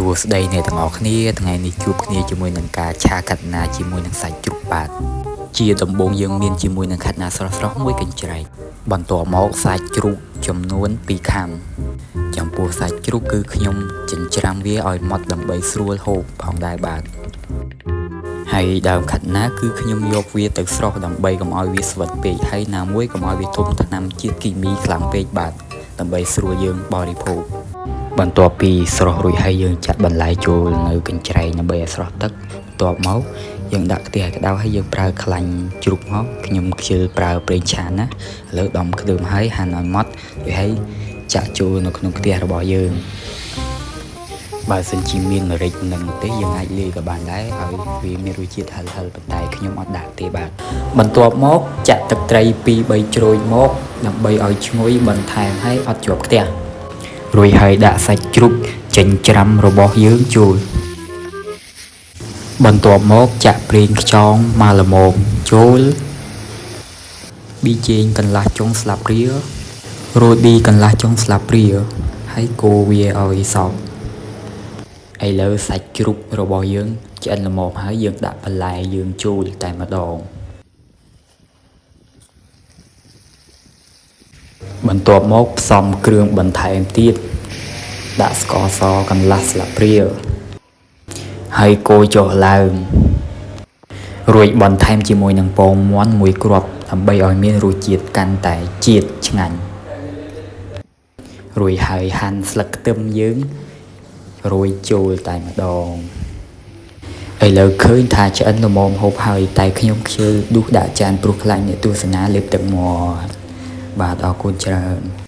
សួស្តីអ្នកទាំងអស់គ្នាថ្ងៃនេះជួបគ្នាជាមួយនឹងការឆាកាត់ណាជាមួយនឹងសាច់ជ្រូកប៉ាតជាដំបូងយើងមានជាមួយនឹងខាត់ណាស្រស់ៗមួយកញ្ច្រែកបន្ទាប់មកសាច់ជ្រូកចំនួន2ខាំចំពោះសាច់ជ្រូកគឺខ្ញុំចិញ្ច្រាំវាឲ្យម៉ត់ដើម្បីស្រួលហូបផងដែរបាទហើយដើមខាត់ណាគឺខ្ញុំយកវាទៅស្រស់ដើម្បីកុំឲ្យវាស្វិតពេកហើយណាមួយកុំឲ្យវាធំថ្នាំជាតិគីមីខ្លាំងពេកបាទដើម្បីស្រួលយើងបរិភោគបន្ទាប់ពីស្រស់រួចហើយយើងចាក់បន្លែចូលនៅកញ្ច្រែងដើម្បីឲ្យស្រស់ទឹកបន្ទាប់មកយើងដាក់ខ្ទះឲ្យក្តៅហើយយើងប្រើខ្លាញ់ជ្រូកមកខ្ញុំខ្ជិលប្រើប្រេងឆាណាឥឡូវដំខ្ទឹមហើយហាន់ឲ្យម៉ត់រួចហើយចាក់ចូលនៅក្នុងខ្ទះរបស់យើងបើសិនជាមានម្រេចនិងម្ទេសយើងអាចលាយក៏បានដែរឲ្យវាមានរសជាតិហឹរប៉ុន្តែខ្ញុំអត់ដាក់ទេបាទបន្ទាប់មកចាក់ទឹកត្រី 2-3 ជ្រោយមកដើម្បីឲ្យឈ្ងុយបន្ថែមហើយអត់ជាប់ខ្ទះរួចហើយដាក់សាច់ជ្រូកចិញ្ច្រាំរបស់យើងចូលបន្ទាប់មកចាក់ប្រេងខ្យងម៉ាល្មមចូលប៊ីចេងកន្លះចុងស្លាបព្រារ៉ូឌីកន្លះចុងស្លាបព្រាហើយកូរវាឲ្យសព្វឥឡូវសាច់ជ្រូករបស់យើងឆ្អិនល្មមហើយយើងដាក់បន្លែយើងចូលតែម្ដងបន្ទាប់មកផ្សំគ្រឿងបន្ថែមទៀតដាក់ស្ករសកន្លះស្លាបព្រាហើយកូរចុះឡើងរួចបន្ថែមជាមួយនឹងពងមាន់មួយគ្រាប់ដើម្បីឲ្យមានរសជាតិកាន់តែជាតិឆ្ងាញ់រួចហើយហាន់ស្លឹកខ្ទឹមយើងរោយចូលតែម្ដងឥឡូវឃើញថាឆ្អិនល្មមហូបហើយតែខ្ញុំខ្ជិលដួសដាក់ចានព្រោះខ្លាចអ្នកទស្សនាលេបទឹកមាត់បាទអរគុណច្រើន